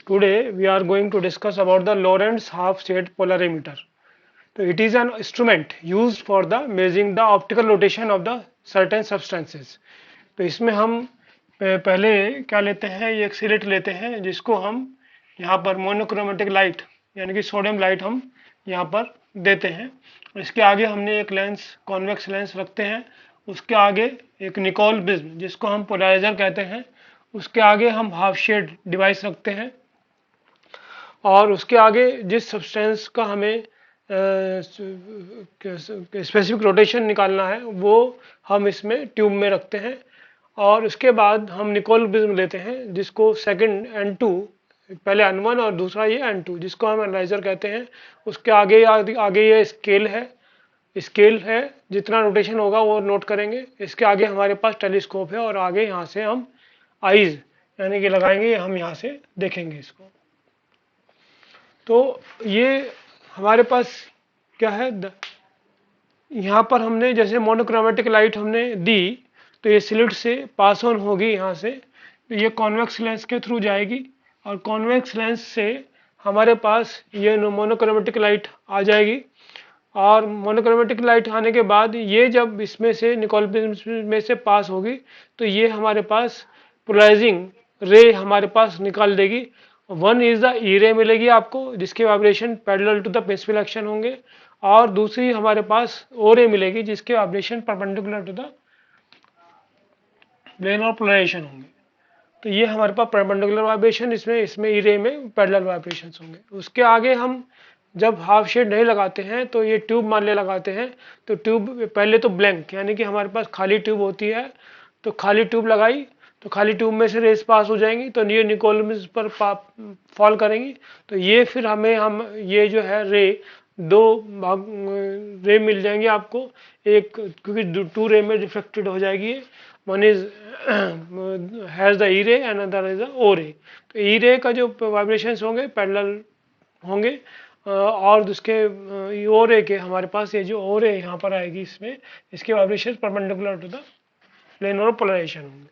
Today we are going to discuss about the Lorentz half-shade polarimeter. So it is an instrument used for the measuring the optical rotation of the certain substances. तो इसमें हम पहले क्या लेते हैं, ये एक स्लेट लेते हैं जिसको हम यहाँ पर मोनोक्रोमेटिक लाइट यानी कि सोडियम लाइट हम यहाँ पर देते हैं। इसके आगे हमने एक लेंस कॉन्वेक्स लेंस रखते हैं, उसके आगे एक निकोल प्रिज्म जिसको हम पोलराइजर कहते हैं, उसके आगे हम हाफ शेड डिवाइस रखते हैं और उसके आगे जिस सब्सटेंस का हमें स्पेसिफिक रोटेशन निकालना है वो हम इसमें ट्यूब में रखते हैं। और उसके बाद हम निकोल प्रिज्म लेते हैं जिसको सेकंड N2, पहले N1 और दूसरा ये N2 जिसको हम एनालाइजर कहते हैं। उसके आगे ये स्केल है, जितना रोटेशन होगा वो नोट करेंगे। इसके आगे हमारे पास टेलीस्कोप है और आगे यहाँ से हम आईज यानी कि लगाएंगे, हम यहाँ से देखेंगे इसको। तो ये हमारे पास क्या है, यहाँ पर हमने जैसे मोनोक्रोमेटिक लाइट हमने दी तो ये स्लिट से पास ऑन होगी यहाँ से, तो ये कॉन्वेक्स लेंस के थ्रू जाएगी और कॉन्वेक्स लेंस से हमारे पास ये मोनोक्रोमेटिक लाइट आ जाएगी। और मोनोक्रोमेटिक लाइट आने के बाद ये जब इसमें से निकोल प्रिज्म में से पास होगी तो ये हमारे पास पोलराइजिंग रे हमारे पास निकाल देगी। वन इज द ई रे मिलेगी आपको जिसके vibration parallel to the principal action होंगे, और दूसरी हमारे पास ओ रे मिलेगी जिसके vibration perpendicular to the plane of polarisation होंगे। तो ये हमारे पास परपेंडिकुलर वाइब्रेशन, इसमें ई रे में पैरेलल वाइब्रेशंस होंगे। उसके आगे हम जब हाफ शेड नहीं लगाते हैं तो ये ट्यूब मान ले लगाते हैं। तो ट्यूब पहले तो ब्लैंक यानी कि हमारे पास खाली ट्यूब होती है, तो खाली ट्यूब लगाई तो खाली ट्यूब में से रेस पास हो जाएंगी तो ये निकोल पर फॉल करेंगी। तो ये फिर हम ये जो है रे दो भाग रे मिल जाएंगे आपको, एक क्योंकि टू रे में रिफ्लेक्टेड हो जाएगी। वन इज हैज द ई रे एंड अदर इज द ओ रे। तो ई रे का जो वाइब्रेशंस होंगे पैरेलल होंगे और उसके ओ रे के हमारे पास ये जो ओ रे यहाँ पर आएगी इसमें, इसके vibration perpendicular to the plane of polarisation होंगे,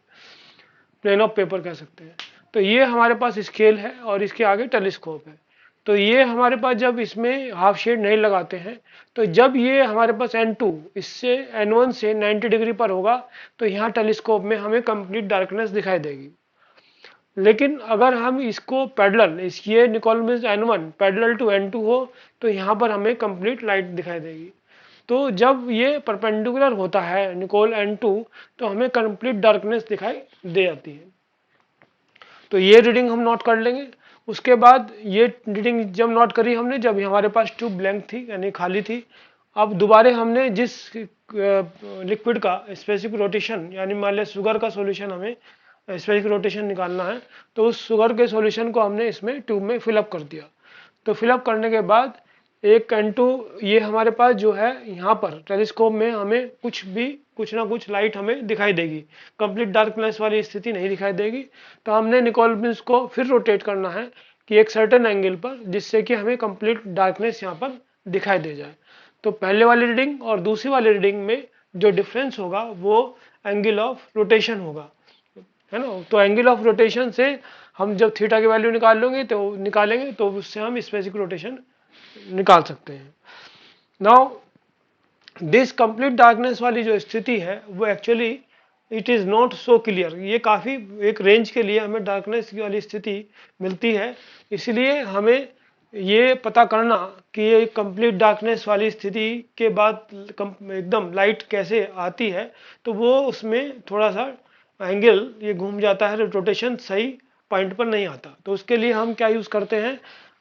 प्लेन ऑफ पेपर कह सकते हैं। तो ये हमारे पास स्केल है और इसके आगे टेलीस्कोप है। तो ये हमारे पास जब इसमें हाफ शेड नहीं लगाते हैं तो जब ये हमारे पास N2 इससे N1 से 90 डिग्री पर होगा तो यहाँ टेलीस्कोप में हमें कंप्लीट डार्कनेस दिखाई देगी। लेकिन अगर हम इसको पैरेलल ये Nicol prism N1 parallel to N2 हो तो यहाँ पर हमें कंप्लीट लाइट दिखाई देगी। तो जब ये परपेंडिकुलर होता है निकोल N2 तो हमें कंप्लीट डार्कनेस दिखाई दे जाती है। तो ये रीडिंग हम नोट कर लेंगे। उसके बाद ये रीडिंग जब नोट करी हमने, जब हमारे पास ट्यूब ब्लैंक थी यानी खाली थी, अब दोबारा हमने जिस लिक्विड का स्पेसिफिक रोटेशन यानी मान लिया शुगर का सॉल्यूशन हमें स्पेसिफिक रोटेशन निकालना है तो उस शुगर के सॉल्यूशन को हमने इसमें ट्यूब में फिलअप कर दिया। तो फिलअप करने के बाद एक N2 ये हमारे पास जो है यहाँ पर टेलीस्कोप में हमें कुछ ना कुछ लाइट हमें दिखाई देगी, कंप्लीट डार्कनेस वाली स्थिति नहीं दिखाई देगी। तो हमने निकोल प्रिज्म को फिर रोटेट करना है कि एक सर्टेन एंगल पर, जिससे कि हमें कंप्लीट डार्कनेस यहाँ पर दिखाई दे जाए। तो पहले वाली रीडिंग और दूसरी वाली रीडिंग में जो डिफरेंस होगा वो एंगल ऑफ रोटेशन होगा, है ना। तो एंगल ऑफ रोटेशन से हम जब थीटा की वैल्यू निकालेंगे तो उससे हम स्पेसिफिक रोटेशन निकाल सकते हैं। नाउ दिस कंप्लीट डार्कनेस वाली जो स्थिति है वो actually it is not so clear. ये काफी एक रेंज के लिए हमें डार्कनेस की वाली स्थिति मिलती है, इसलिए हमें ये पता करना कि ये कंप्लीट डार्कनेस वाली स्थिति के बाद एकदम लाइट कैसे आती है, तो वो उसमें थोड़ा सा एंगल ये घूम जाता है, रोटेशन सही पॉइंट पर नहीं आता। तो उसके लिए हम क्या यूज करते हैं,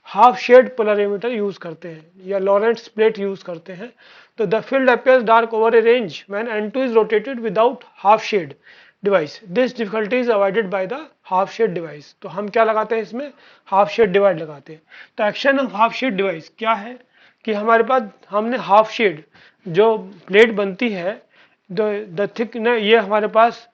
हाफ शेड पोलरिमीटर यूज करते हैं या लॉरेंट्ज प्लेट यूज करते हैं। तो the field appears dark over a range when N2 is rotated without half shade device. This difficulty is avoided by the half shade device. तो हम क्या लगाते हैं इसमें, हाफ शेड डिवाइस लगाते हैं। तो action of half shade device क्या है कि हमारे पास हमने हाफ शेड जो प्लेट बनती है द थिक ये हमारे पास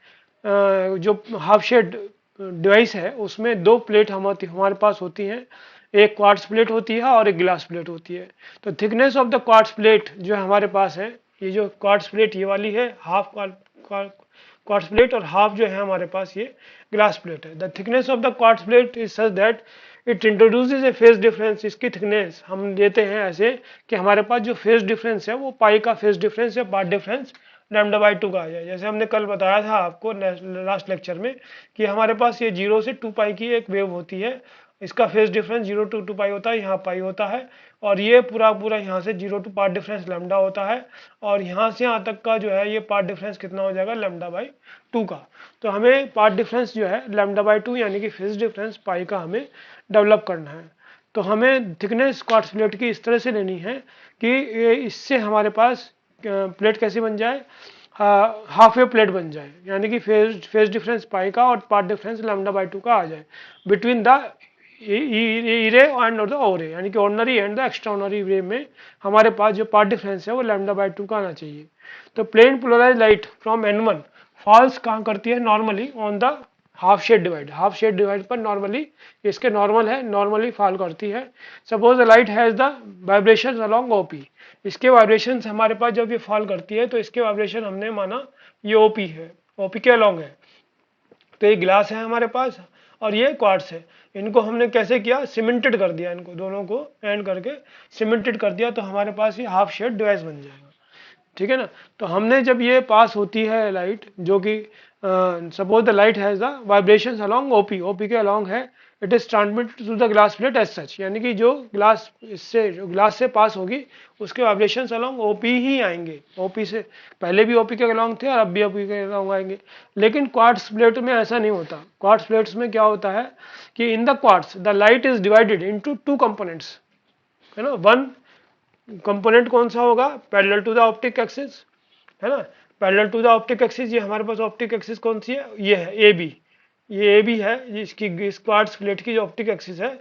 जो हाफ शेड डिवाइस है उसमें दो प्लेट हमारे पास होती हैं, एक क्वार्ट्ज प्लेट होती है और एक ग्लास प्लेट होती है। तो thickness of the quartz plate जो हमारे पास है, ये जो क्वार्ट्ज प्लेट ये वाली है हाफ क्वार्ट्ज प्लेट, और हाफ जो है हमारे पास ये ग्लास प्लेट है। The thickness of the quartz plate is such that it introduces A phase difference. इसकी थिकनेस हम देते हैं ऐसे कि हमारे पास जो फेज डिफरेंस है वो पाई का फेज डिफरेंस या पाथ डिफरेंस लैम्डा बाई 2 का आ जाए। जैसे हमने कल बताया था आपको लास्ट लेक्चर में कि हमारे पास ये 0 से 2 पाई की एक वेव होती है, इसका फेज डिफरेंस 0 to 2 पाई होता है, यहाँ पाई होता है, और ये पूरा पूरा यहाँ से 0 to पाथ डिफरेंस लैम्डा होता है, और यहाँ से यहाँ तक का जो है ये पाथ डिफरेंस कितना हो जाएगा लैम्डा बाई 2 का। तो हमें पाथ डिफरेंस जो है लैम्डा बाई 2 यानी कि फेज डिफरेंस पाई का हमें डेवलप करना है। तो हमें थिकनेस क्वार्ट्ज प्लेट की इस तरह से लेनी है कि इससे हमारे पास प्लेट कैसी बन जाए, हाफ वे प्लेट बन जाए, यानी कि फेज डिफरेंस पाई का और पाथ डिफरेंस लैम्डा बाई 2 का आ जाए बिटवीन द ई रे एंड और द ओ रे, यानी कि ordinary and the extra ordinary रे में हमारे पास जो पाथ डिफरेंस है वो लैम्डा बाई 2 का आना चाहिए। तो plane polarise light from N1 falls कहाँ करती है normally on the half shade divide, half shade divide पर नॉर्मली, इसके नॉर्मल है, नॉर्मली फॉल करती है। Suppose the light has the vibration along OP, इसके वाइब्रेशन हमारे पास जब ये फॉल करती है तो इसके वाइब्रेशन हमने माना ये ओपी है, ओपी के अलोंग है। तो ये ग्लास है हमारे पास और ये क्वार्ट्ज है, इनको हमने कैसे किया, सीमेंटेड कर दिया, इनको दोनों को एंड करके सीमेंटेड कर दिया, तो हमारे पास ये हाफ शेड डिवाइस बन जाएगा। ठीक है ना। तो हमने जब ये पास होती है लाइट, जो कि suppose the light has the vibrations along OP, OP के अलोंग है, it is transmitted to the glass plate as such, यानी कि जो ग्लास से पास होगी उसके वाइब्रेशंस अलोंग ओपी ही आएंगे, ओपी से पहले भी ओपी के अलोंग थे और अब भी ओपी के अलोंग आएंगे। लेकिन क्वार्ट्ज प्लेट में ऐसा नहीं होता। क्वार्ट्ज प्लेट्स में क्या होता है कि in the quartz the light is divided into 2 components, है ना। वन कंपोनेंट कौन सा होगा, parallel to the optic axis, है ना, parallel to the optic axis. ये हमारे पास ऑप्टिक एक्सिस कौन सी है, ये है ए बी, ये ए बी है, इसकी इस क्वार्ट्ज प्लेट की जो ऑप्टिक एक्सिस है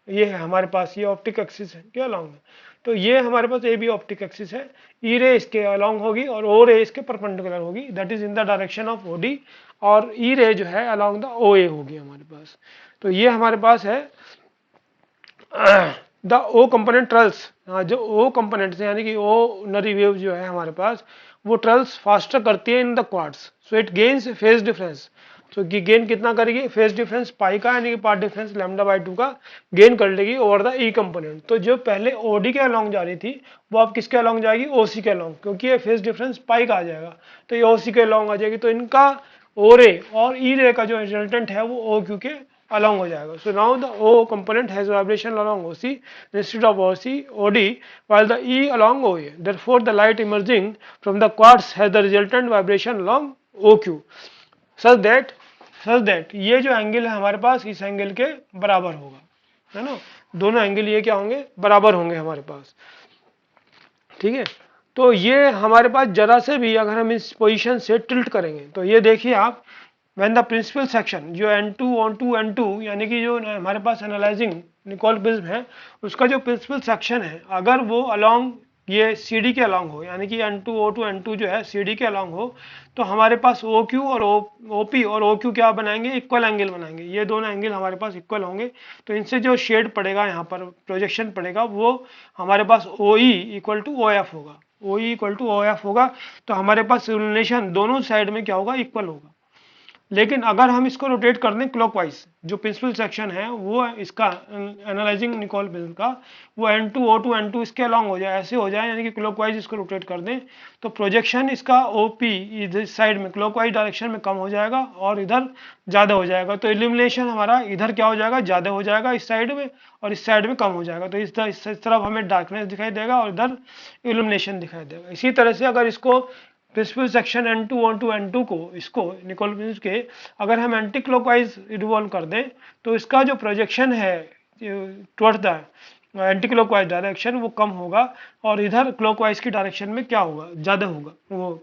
ये है हमारे पास, ये ऑप्टिक एक्सिस है क्या अलोंग है। तो ये हमारे पास ए बी ऑप्टिक एक्सिस है, ई रे इसके अलोंग होगी और ओ रे इसके परपेंडिकुलर होगी, that is in the direction of O D, और ई रे जो है अलोंग द ओ ए होगी हमारे पास। तो ये हमारे पास है द ओ कंपोनेंट ट्रल्स, जो ओ कंपोनेंट्स है यानी कि ओ नरी वेव जो है हमारे पास वो ट्रल्स फास्टर करती है इन the quartz, so it gains phase difference. तो गेन कितना करेगी, फेज डिफरेंस पाई का यानी कि पाथ डिफरेंस लैम्डा बाई 2 का गेन कर लेगी ओवर द ई कंपोनेंट। तो जो पहले ओडी के अलोंग जा रही थी वो अब किसके अलोंग जाएगी, ओसी के अलोंग, क्योंकि ये फेज डिफरेंस पाई का आ जाएगा तो ये ओसी के अलोंग आ जाएगी। तो इनका ओ रे और ई रे का जो रिजल्टेंट है वो ओ क्यू के along हो जाएगा। So now the O component has vibration along OC instead of OC OD, while the E along OA. Therefore, the light emerging from the quartz has the resultant vibration along OQ, such that ये जो angle है हमारे पास इस angle के बराबर होगा, है ना। दोनों एंगल ये क्या होंगे, बराबर होंगे हमारे पास। ठीक है। तो ये हमारे पास जरा से भी अगर हम इस पोजीशन से टिल्ट करेंगे तो ये देखिए आप, when the principal section जो N2 on2 N2 यानी कि जो हमारे पास एनालाइजिंग निकोल प्रिज्म है उसका जो प्रिंसिपल सेक्शन है अगर वो अलोंग ये CD के अलोंग हो, यानी कि N2 O2 N2 जो है CD के अलोंग हो, तो हमारे पास OQ और OP और OQ क्या बनाएंगे, इक्वल एंगल बनाएंगे। ये दोनों एंगल हमारे पास इक्वल होंगे, तो इनसे जो शेड पड़ेगा यहाँ पर प्रोजेक्शन पड़ेगा वो हमारे पास OE इक्वल टू OF होगा, OE इक्वल टू OF होगा। तो हमारे पास इल्यूमिनेशन दोनों साइड में क्या होगा, इक्वल होगा। लेकिन अगर हम इसको रोटेट कर दें क्लॉकवाइज, जो प्रिंसिपल सेक्शन है वो इसका एनालाइजिंग निकोल प्रिज्म का वो N2 O2 N2 इसके अलोंग हो जाए, ऐसे हो जाए, यानी कि क्लॉकवाइज इसको रोटेट कर दें तो प्रोजेक्शन इसका OP इधर साइड में क्लॉकवाइज डायरेक्शन में कम हो जाएगा और इधर ज़्यादा हो जाएगा। तो इल्यूमिनेशन हमारा इधर क्या हो जाएगा, ज़्यादा हो जाएगा इस साइड में और इस साइड में कम हो जाएगा। तो इस तरफ हमें डार्कनेस दिखाई देगा और इधर इल्यूमिनेशन दिखाई देगा। इसी तरह से अगर इसको principal section N2 on2 N2 को इसको निकोल प्रिज्म के अगर हम एंटी क्लॉकवाइज रिवॉल्व कर दें तो इसका जो प्रोजेक्शन है towards the anti clockwise direction वो कम होगा और इधर क्लॉकवाइज की डायरेक्शन में क्या होगा, ज़्यादा होगा, वो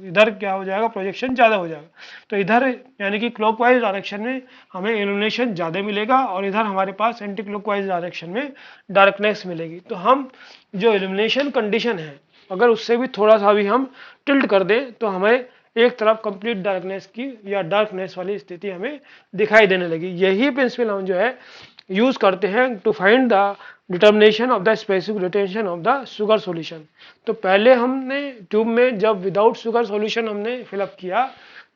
इधर क्या हो जाएगा, प्रोजेक्शन ज़्यादा हो जाएगा। तो इधर यानी कि क्लॉकवाइज डायरेक्शन में हमें इल्यूमिनेशन ज़्यादा मिलेगा और इधर हमारे पास एंटी क्लॉकवाइज डायरेक्शन में डार्कनेस मिलेगी। तो हम जो इल्यूमिनेशन कंडीशन है अगर उससे भी थोड़ा सा भी हम टिल्ट कर दें तो हमें एक तरफ कंप्लीट डार्कनेस की या डार्कनेस वाली स्थिति हमें दिखाई देने लगी। यही प्रिंसिपल हम जो है यूज करते हैं to find the determination of the specific rotation of the sugar solution. तो पहले हमने ट्यूब में जब विदाउट शुगर सॉल्यूशन हमने फिलअप किया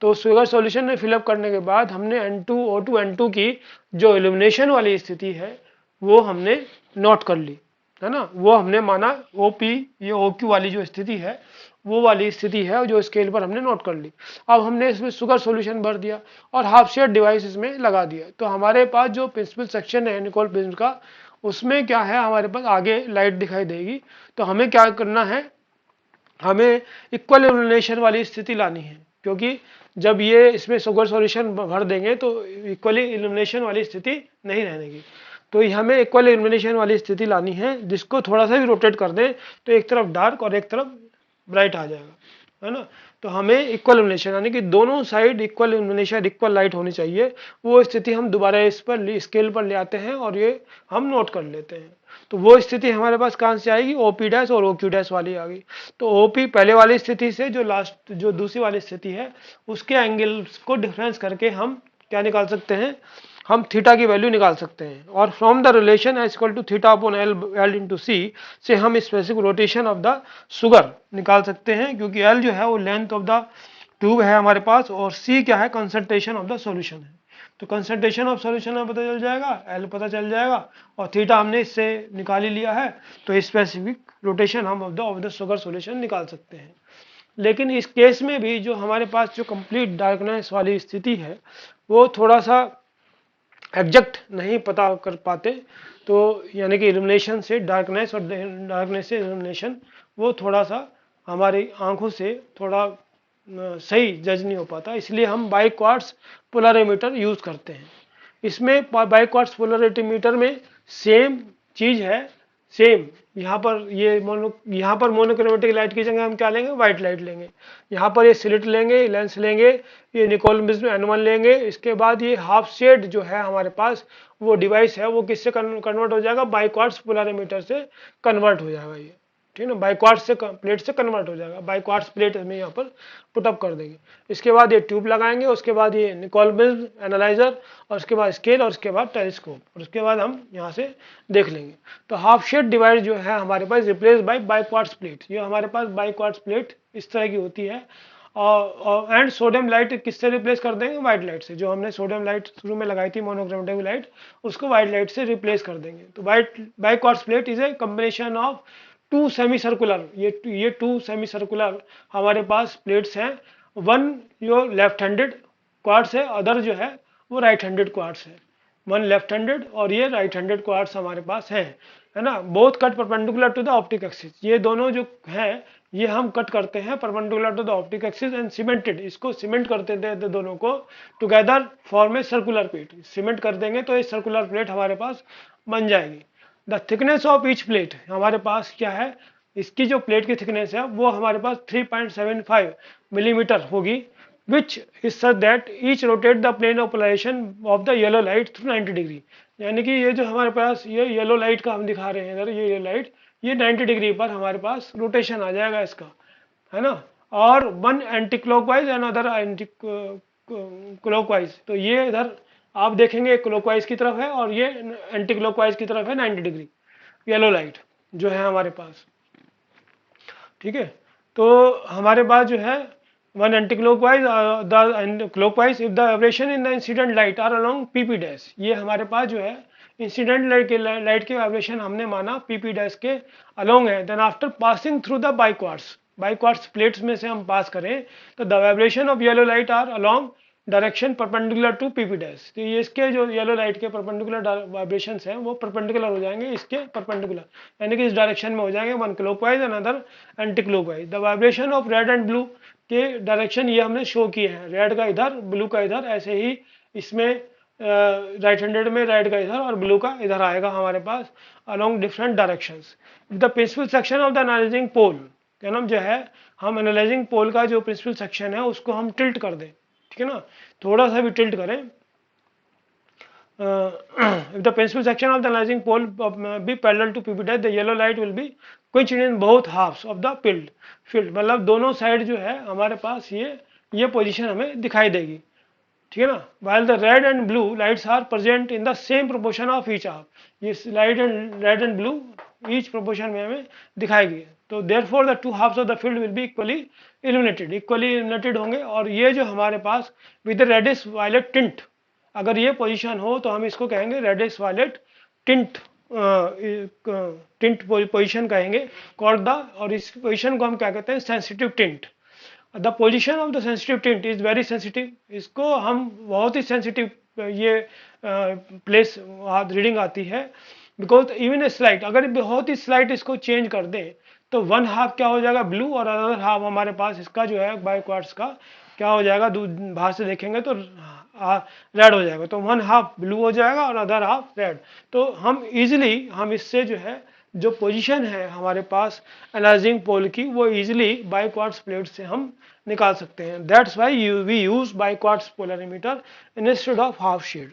तो शुगर सॉल्यूशन में फिलअप करने के बाद हमने N2O2 N2 की जो इल्यूमिनेशन वाली स्थिति है वो हमने नोट कर ली, है ना, वो हमने माना OP, ये OQ वाली जो स्थिति है वो वाली स्थिति है जो स्केल पर हमने नोट कर ली। अब हमने इसमें शुगर सॉल्यूशन भर दिया और हाफ शेड डिवाइस इसमें लगा दिया। तो हमारे पास जो प्रिंसिपल सेक्शन है निकोल प्रिज्म का, उसमें क्या है, हमारे पास आगे लाइट दिखाई देगी। तो हमें क्या करना है, हमें इक्वल इल्यूमिनेशन वाली स्थिति लानी है, क्योंकि जब ये इसमें शुगर सॉल्यूशन भर देंगे तो इक्वली इल्यूमिनेशन वाली स्थिति नहीं रहनेगी। तो हमें इक्वल इल्यूमिनेशन वाली स्थिति लानी है, जिसको थोड़ा सा भी रोटेट कर दें तो एक तरफ डार्क और एक तरफ ब्राइट आ जाएगा, है ना। तो हमें इक्वल इल्यूमिनेशन यानी कि दोनों side equal illumination equal light होनी चाहिए। वो स्थिति हम दोबारा इस पर स्केल पर ले आते हैं और ये हम नोट कर लेते हैं। तो वो स्थिति हमारे पास कहाँ से आएगी, OP डैश और OQ डैश वाली आ गई। तो OP पहले वाली स्थिति से जो दूसरी वाली स्थिति है उसके एंगल्स को डिफरेंस करके हम क्या निकाल सकते हैं, हम थीटा की वैल्यू निकाल सकते हैं। और from the relation S equal to theta upon L into C से हम specific rotation of the sugar निकाल सकते हैं, क्योंकि एल जो है वो लेंथ ऑफ द ट्यूब है हमारे पास और सी क्या है, कंसंट्रेशन ऑफ द सॉल्यूशन है। तो कंसंट्रेशन ऑफ सॉल्यूशन में पता चल जाएगा, एल पता चल जाएगा और थीटा हमने इससे निकाल ही लिया है। तो स्पेसिफिक रोटेशन हम ऑफ द शुगर सॉल्यूशन निकाल सकते हैं। लेकिन इस केस में भी जो हमारे पास जो कंप्लीट डार्कनेस वाली स्थिति है वो थोड़ा सा एग्जैक्ट नहीं पता कर पाते। तो यानी कि इल्यूमिनेशन से डार्कनेस और डार्कनेस से इल्यूमिनेशन वो थोड़ा सा हमारी आंखों से थोड़ा सही जज नहीं हो पाता, इसलिए हम बाइक्वार्ट्ज पोलरिमीटर यूज करते हैं। इसमें बाइक्वार्ट्ज पोलरिमीटर में सेम चीज है, सेम यहाँ पर यहाँ पर मोनोक्रोमेटिक लाइट की जगह हम क्या लेंगे, व्हाइट लाइट लेंगे। यहाँ पर ये स्लिट लेंगे, लेंस लेंगे, ये निकोल प्रिज्म N1 लेंगे। इसके बाद ये हाफ शेड जो है हमारे पास वो डिवाइस है वो किससे कन्वर्ट हो जाएगा, बाइक्वार्ट्ज पोलरिमीटर से कन्वर्ट हो जाएगा ये, ठीक है ना, बाइक्वार्ट्ज से प्लेट से कन्वर्ट हो जाएगा। बाइक्वार्ट्ज प्लेट हमें यहाँ पर पुटअप कर देंगे। इसके बाद ये ट्यूब लगाएंगे, उसके बाद ये निकोल प्रिज्म एनालाइजर और उसके बाद स्केल और उसके बाद टेलीस्कोप और उसके बाद हम यहाँ से देख लेंगे। तो हाफ शेड डिवाइस जो है हमारे पास रिप्लेस बाय बाइक्वार्ट्ज प्लेट, ये हमारे पास बाइक्वार्ट्ज प्लेट इस तरह की होती है। और एंड सोडियम लाइट किससे रिप्लेस कर देंगे, व्हाइट लाइट से। जो हमने सोडियम लाइट शुरू में लगाई थी मोनोक्रोमेटिक लाइट, उसको व्हाइट लाइट से रिप्लेस कर देंगे। तो biquartz plate is a combination of two semi circular, ये टू सेमी सर्कुलर हमारे पास प्लेट्स हैं। वन जो लेफ्ट हैंडेड क्वार्ट्स है, अदर जो है वो राइट हैंडेड क्वार्ट्स है। वन लेफ्ट हैंडेड और ये राइट हैंडेड क्वार्ट्स हमारे पास है ना। Both cut perpendicular to the optic axis, ये दोनों जो है ये हम कट करते हैं perpendicular to the optic axis and cemented, इसको सीमेंट करते थे दोनों को together form a circular plate. Cement कर देंगे तो ये सर्कुलर प्लेट हमारे पास बन जाएगी। The thickness of each plate हमारे पास क्या है, इसकी जो प्लेट की थिकनेस है वो हमारे पास 3.75 मिलीमीटर होगी, which is such that each rotate the plane of polarization of the yellow light through 90 degree. यानी कि ये जो हमारे पास ये येलो लाइट का हम दिखा रहे हैं इधर, ये लाइट ये 90 डिग्री पर हमारे पास रोटेशन आ जाएगा इसका, है ना। और one anti clockwise and other anti clockwise. तो ये इधर आप देखेंगे क्लॉकवाइज की तरफ है और ये एंटी क्लॉकवाइज की तरफ है 90 डिग्री येलो लाइट जो है हमारे पास, ठीक है। तो हमारे पास जो है one anti clockwise the clockwise if the vibration in the incident light are along PP dash, ये हमारे पास जो है इंसिडेंट लाइट के वाइब्रेशन हमने माना PP डैश के अलोंग है। Then after passing through the biquartz plates में से हम पास करें तो the vibration of yellow light are along direction perpendicular to PP dash. तो ये इसके जो येलो लाइट के परपेंडिकुलर वाइब्रेशंस हैं वो परपेंडिकुलर हो जाएंगे इसके परपेंडिकुलर, यानी कि इस डायरेक्शन में हो जाएंगे, one clockwise and other anti clockwise. The vibration of red and blue के डायरेक्शन ये हमने शो किए हैं, रेड का इधर ब्लू का इधर, ऐसे ही इसमें राइट हैंडेड में रेड का इधर और ब्लू का इधर आएगा हमारे पास along different directions. The principal section of the analysing pole, क्या नाम जो है हम एनालाइजिंग पोल का जो प्रिंसिपल सेक्शन है उसको हम टिल्ट कर दें, ठीक है ना, थोड़ा सा भी टिल्ट करें। if the principal section of the analyzing pole be parallel to PP dash, the yellow light will be coincident in both halves of the field, मतलब दोनों साइड जो है हमारे पास ये पोजीशन हमें दिखाई देगी, ठीक है ना। while the red and blue lights are present in the same proportion of each half, ये light and red and blue each proportion में हमें दिखाएगी, तो therefore the two halves of the field will be equally illuminated होंगे। और ये जो हमारे पास विद रेडिश वायलेट टिंट, अगर ये पोजीशन हो तो हम इसको कहेंगे reddish violet tint, tint position कहेंगे कॉल्ड द, और इस पोजीशन को हम क्या कहते हैं, sensitive tint. The position of the sensitive tint is very sensitive, इसको हम बहुत ही सेंसिटिव ये प्लेस रीडिंग आती है, बिकॉज इवन ए स्लाइट, अगर बहुत ही स्लाइट इसको चेंज कर दें तो वन हाफ क्या हो जाएगा ब्लू, और अदर हाफ हमारे पास इसका जो है बाय क्वार्ट्स का क्या हो जाएगा, बाहर से देखेंगे तो रेड हो जाएगा। तो वन हाफ ब्लू हो जाएगा और अदर हाफ रेड। तो हम इजीली हम इससे जो है जो पोजीशन है हमारे पास एनालाइजिंग पोल की, वो इजीली बाय क्वार्ट्स प्लेट से हम निकाल सकते हैं। That's why we use by quartz polarimeter instead of half shade,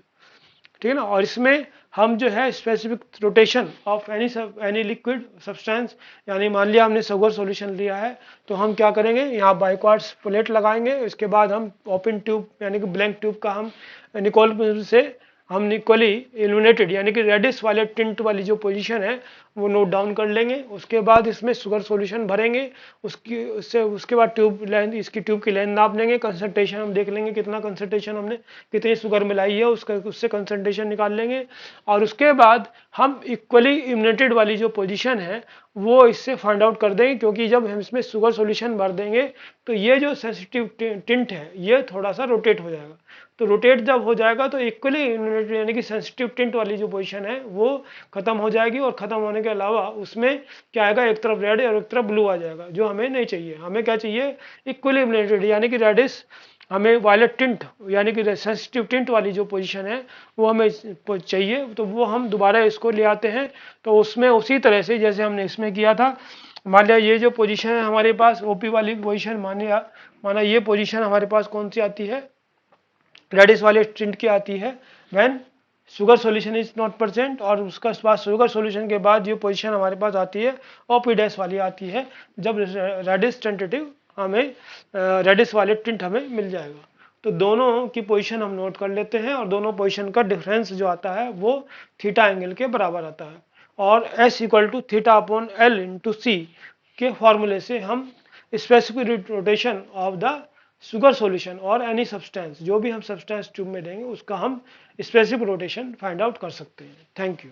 ठीक है ना। और इसमें हम जो है specific rotation of any liquid substance, यानी मान लिया हमने शुगर सॉल्यूशन लिया है तो हम क्या करेंगे, यहाँ बाइक्वार्ट्स प्लेट लगाएंगे, इसके बाद हम ओपन ट्यूब यानी कि ब्लैंक ट्यूब का हम निकोल से हम इक्वली इल्यूमिनेटेड यानी कि रेडिश वाले टिंट वाली जो पोजीशन है वो नोट डाउन कर लेंगे। उसके बाद इसमें शुगर सॉल्यूशन भरेंगे, उसके बाद ट्यूब लेंथ, इसकी ट्यूब की लेंथ नाप लेंगे, कंसंट्रेशन हम देख लेंगे कितना कंसंट्रेशन हमने कितनी शुगर मिलाई है उससे कंसंट्रेशन निकाल लेंगे। और उसके बाद हम इक्वली इल्यूमिनेटेड वाली जो पोजीशन है वो इससे फाइंड आउट कर देंगे, क्योंकि जब हम इसमें शुगर सॉल्यूशन भर देंगे तो ये जो सेंसिटिव टिंट है ये थोड़ा सा रोटेट हो जाएगा। तो रोटेट जब हो जाएगा तो इक्वली इल्यूमिनेटेड यानी कि सेंसिटिव टिंट वाली जो पोजीशन है वो खत्म हो जाएगी, और खत्म होने के अलावा उसमें क्या आएगा, एक तरफ रेड और एक तरफ ब्लू आ जाएगा, जो हमें नहीं चाहिए। हमें क्या चाहिए, इक्वली इल्यूमिनेटेड यानी कि रेडिश, हमें वायलेट टिंट यानी कि सेंसिटिव टिंट वाली जो पोजीशन है वो हमें चाहिए। तो वो हम दोबारा इसको ले आते हैं, तो उसमें उसी तरह से जैसे हमने इसमें किया था, मान लिया ये जो पोजीशन है हमारे पास ओपी वाली पोजीशन, माना ये पोजीशन हमारे पास कौन सी आती है, रेडिश वाले टिंट की आती है when sugar solution is not present, और उसका बाद शुगर सॉल्यूशन के बाद ये पोजीशन हमारे पास आती है ओपी डैश वाली आती है, जब रेडिश टेंटेटिव हमें रेडिश वाले टिंट हमें मिल जाएगा। तो दोनों की पोजीशन हम नोट कर लेते हैं, और दोनों पोजीशन का डिफरेंस जो आता है वो थीटा एंगल के बराबर आता है, और S equal to theta upon L into C के फॉर्मूले से हम specific rotation of the sugar solution और एनी सब्सटेंस, जो भी हम सब्सटेंस ट्यूब में देंगे उसका हम स्पेसिफिक रोटेशन फाइंड आउट कर सकते हैं। Thank you.